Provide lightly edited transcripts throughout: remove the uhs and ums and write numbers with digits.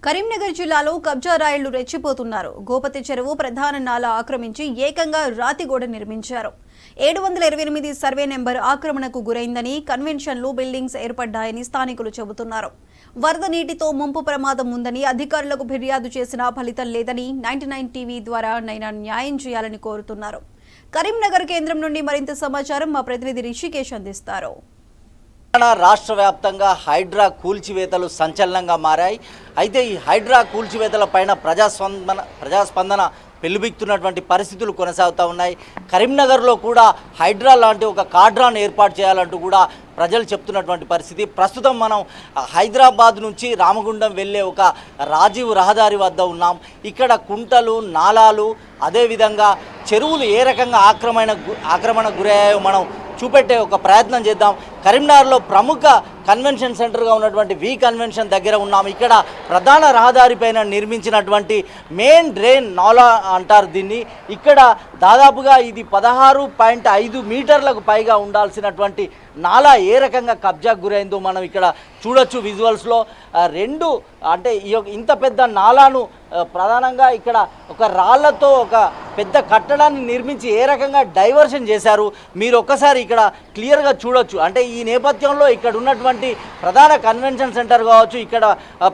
కరీంనగర్ జిల్లాలో కబ్జా రాయిళ్లు రెచ్చిపోతున్నారు. గోపతి చెరువు ప్రధాన నాల ఆక్రమించి ఏకంగా రాతిగోడ నిర్మించారు. 728 సర్వే నెంబర్ ఆక్రమణకు గురైందని, కన్వెన్షన్లు బిల్డింగ్స్ ఏర్పడ్డాయని స్థానికులు చెబుతున్నారు. వరద నీటితో ముంపు ప్రమాదం ఉందని అధికారులకు ఫిర్యాదు చేసినా ఫలితం లేదని 99 టీవీ ద్వారా నైనా న్యాయం చేయాలని కోరుతున్నారు. కరీంనగర్ కేంద్రం నుండి మరింత సమాచారం మా ప్రతినిధి రిషికేష్ అందిస్తారు. రాష్ట్ర వ్యాప్తంగా హైడ్రా కూల్చివేతలు సంచలనంగా మారాయి. అయితే ఈ హైడ్రా కూల్చివేతల పైన ప్రజాస్పందన పెళ్లిబిక్తున్నటువంటి పరిస్థితులు కొనసాగుతూ ఉన్నాయి. కరీంనగర్లో కూడా హైడ్రా లాంటి ఒక కాడ్రాను ఏర్పాటు చేయాలంటూ కూడా ప్రజలు చెప్తున్నటువంటి పరిస్థితి. ప్రస్తుతం మనం హైదరాబాద్ నుంచి రామగుండం వెళ్ళే ఒక రాజీవ్ రహదారి వద్ద ఉన్నాం. ఇక్కడ కుంటలు, నాలాలు, అదేవిధంగా చెరువులు ఏ రకంగా ఆక్రమణ గురయ్యాయో మనం చూపెట్టే ఒక ప్రయత్నం చేద్దాం. కరీంనగర్లో ప్రముఖ కన్వెన్షన్ సెంటర్గా ఉన్నటువంటి వి కన్వెన్షన్ దగ్గర ఉన్నాము. ఇక్కడ ప్రధాన రహదారి పైన నిర్మించినటువంటి మెయిన్ డ్రైన్ నాలా అంటారు దీన్ని. ఇక్కడ దాదాపుగా ఇది 16.5 మీటర్లకు పైగా ఉండాల్సినటువంటి నాలా ఏ రకంగా కబ్జాకు గురైందో మనం ఇక్కడ చూడొచ్చు విజువల్స్లో. రెండు అంటే ఇంత పెద్ద నాలాను ప్రధానంగా ఇక్కడ ఒక రాళ్లతో ఒక పెద్ద కట్టడాన్ని నిర్మించి ఏ రకంగా డైవర్షన్ చేశారు మీరు ఒక్కసారి ఇక్కడ క్లియర్గా చూడొచ్చు. అంటే ఈ నేపథ్యంలో ఇక్కడ ఉన్నటువంటి ప్రధాన కన్వెన్షన్ సెంటర్ కావచ్చు, ఇక్కడ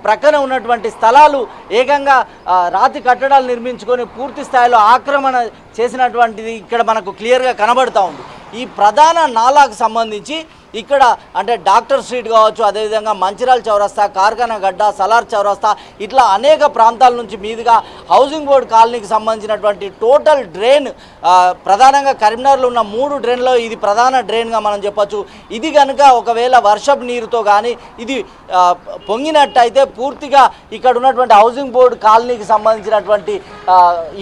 ప్రక్కన ఉన్నటువంటి స్థలాలు ఏకంగా రాతి కట్టడాలు నిర్మించుకొని పూర్తి స్థాయిలో ఆక్రమణ చేసినటువంటిది ఇక్కడ మనకు క్లియర్గా కనబడుతూ ఉంది. ఈ ప్రధాన నాలాకు సంబంధించి ఇక్కడ అంటే డాక్టర్ స్ట్రీట్ కావచ్చు, అదేవిధంగా మంచిర్యాల చౌరస్తా, కార్ఖానా గడ్డ, సలార్ చౌరస్తా, ఇట్లా అనేక ప్రాంతాల నుంచి మీదుగా హౌసింగ్ బోర్డు కాలనీకి సంబంధించినటువంటి టోటల్ డ్రైన్ ప్రధానంగా కరీంనగర్లో ఉన్న 3 డ్రైన్లో ఇది ప్రధాన డ్రైన్గా మనం చెప్పచ్చు. ఇది కనుక ఒకవేళ వర్షపు నీరుతో కానీ ఇది పొంగినట్టయితే పూర్తిగా ఇక్కడ ఉన్నటువంటి హౌసింగ్ బోర్డు కాలనీకి సంబంధించినటువంటి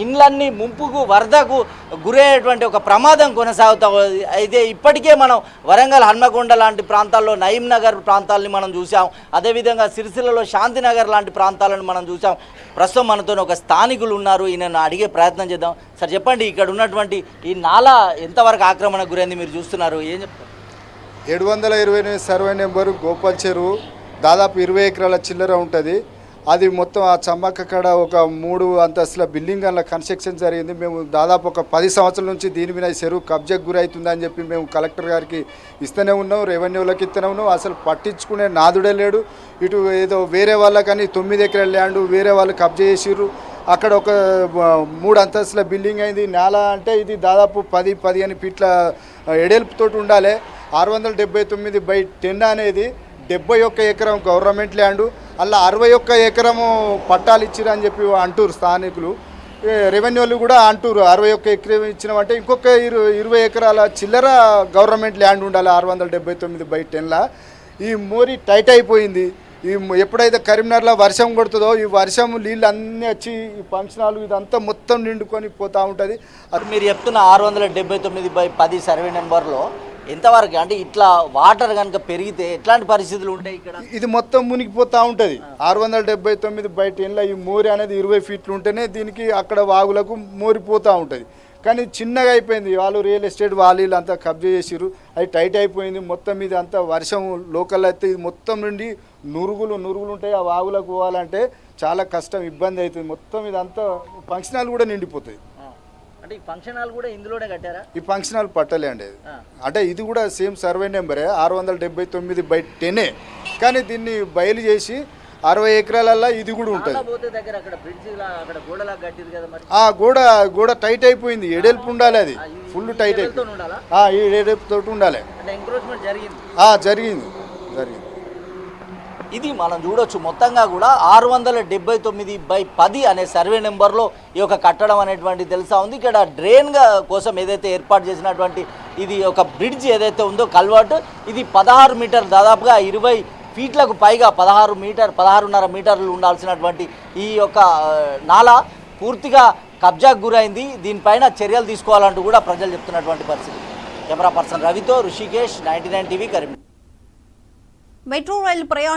ఇండ్లన్నీ ముంపుకు, వరదకు గురయ్యేటువంటి ఒక ప్రమాదం కొనసాగుతూ. అయితే ఇప్పటికే మనం వరంగల్, హన్మకొండ లాంటి ప్రాంతాల్లో, నయీం నగర్ ప్రాంతాలని మనం చూసాం. అదేవిధంగా సిరిసిల్లలో శాంతినగర్ లాంటి ప్రాంతాలను మనం చూసాం. ప్రస్తుతం మనతో ఒక స్థానికులు ఉన్నారు, ఈయనను అడిగే ప్రయత్నం చేద్దాం. సార్ చెప్పండి, ఇక్కడ ఉన్నటువంటి ఈ నాలా ఎంతవరకు ఆక్రమణకు గురైంది మీరు చూస్తున్నారు, ఏం చెప్తారు? 728 సర్వే నెంబరు గోపాల్ చెరువు దాదాపు 20 ఎకరాల చిల్లర ఉంటుంది. అది మొత్తం ఆ చమ్మక్క కాడ ఒక 3 అంతస్తుల బిల్డింగ్ అలా కన్స్ట్రక్షన్ జరిగింది. మేము దాదాపు ఒక 10 సంవత్సరాల నుంచి దీని మీద చెరువు కబ్జాకు గురవుతుందని చెప్పి మేము కలెక్టర్ గారికి ఇస్తూనే ఉన్నాం, రెవెన్యూలకు ఇస్తూనే ఉన్నాం. అసలు పట్టించుకునే నాదుడే లేడు. ఇటు ఏదో వేరే వాళ్ళకని 9 ఎకరాల ల్యాండ్ వేరే వాళ్ళు కబ్జా చేసిర్రు. అక్కడ ఒక 3 అంతస్తుల బిల్డింగ్ అయింది. నేల అంటే ఇది దాదాపు 10-15 ఫీట్ల ఎడల్పుతోటి ఉండాలి. 679/10 అనేది 71 ఎకరం గవర్నమెంట్ ల్యాండు. అలా 61 ఎకరము పట్టాలు ఇచ్చిరని చెప్పి అంటూరు స్థానికులు. రెవెన్యూలు కూడా అంటూరు 61 ఎకరం ఇచ్చినామంటే ఇంకొక 20 ఎకరాల చిల్లర గవర్నమెంట్ ల్యాండ్ ఉండాలి 679/10లా. ఈ మోరీ టైట్ అయిపోయింది. ఈ ఎప్పుడైతే కరీంనగర్లో వర్షం కొడుతుందో ఈ వర్షం నీళ్ళు అన్నీ వచ్చి ఈ ఫంక్షన్ హాల్ ఇదంతా మొత్తం నిండుకొని పోతూ ఉంటుంది. అది మీరు చెప్తున్న 679/10 సర్వే నెంబర్లో ఎంతవరకు అంటే ఇట్లా వాటర్ కనుక పెరిగితే ఎట్లాంటి పరిస్థితులు ఉంటాయి ఇక్కడ? ఇది మొత్తం మునిగిపోతూ ఉంటుంది. 679/10లా ఈ మోరి అనేది 20 ఫీట్లు ఉంటేనే దీనికి అక్కడ వాగులకు మోరిపోతూ ఉంటుంది. కానీ చిన్నగా అయిపోయింది. వాళ్ళు రియల్ ఎస్టేట్ వాళ్ళు అంతా కబ్జా చేసిరు. అది టైట్ అయిపోయింది. మొత్తం ఇది అంతా వర్షం లోకల్ అయితే ఇది మొత్తం నుండి నురుగులు ఉంటాయి. ఆ వాగులకు పోవాలంటే చాలా కష్టం, ఇబ్బంది అవుతుంది. మొత్తం ఇదంతా ఫంక్షన్ హాల్ కూడా నిండిపోతుంది. అంటే ఈ ఫంక్షన్ హాల్ కూడా ఇందులోనే కట్టారా? ఈ ఫంక్షన్ హాల్ పట్టలే అండి. అంటే ఇది కూడా సేమ్ సర్వే నెంబరే 679/10, కానీ దీన్ని బయలు చేసి 60 ఎకరాలల్లో ఇది కూడా ఉంటుంది. ఆ గోడ టైట్ అయిపోయింది. ఎడల్పు ఉండాలి, అది ఫుల్ టైట్ అయిపోయింది. ఈ ఎడల్పుతో ఉండాలి. జరిగింది. ఇది మనం చూడొచ్చు. మొత్తంగా కూడా 679/10 అనే సర్వే నెంబర్లో ఈ యొక్క కట్టడం అనేటువంటి తెలుసా ఉంది. ఇక్కడ డ్రైన్ కోసం ఏదైతే ఏర్పాటు చేసినటువంటి ఇది ఒక బ్రిడ్జ్ ఏదైతే ఉందో కల్వర్ట్, ఇది 16 మీటర్ దాదాపుగా 20 ఫీట్లకు పైగా 16.5 మీటర్లు ఉండాల్సినటువంటి ఈ యొక్క నాలా పూర్తిగా కబ్జాకు గురైంది. దీనిపైన చర్యలు తీసుకోవాలంటూ కూడా ప్రజలు చెప్తున్నటువంటి పరిస్థితి. కెమెరా పర్సన్ రవితో Rishikesh, 99 TV, Karimnagar. Metro rail ప్రయాణ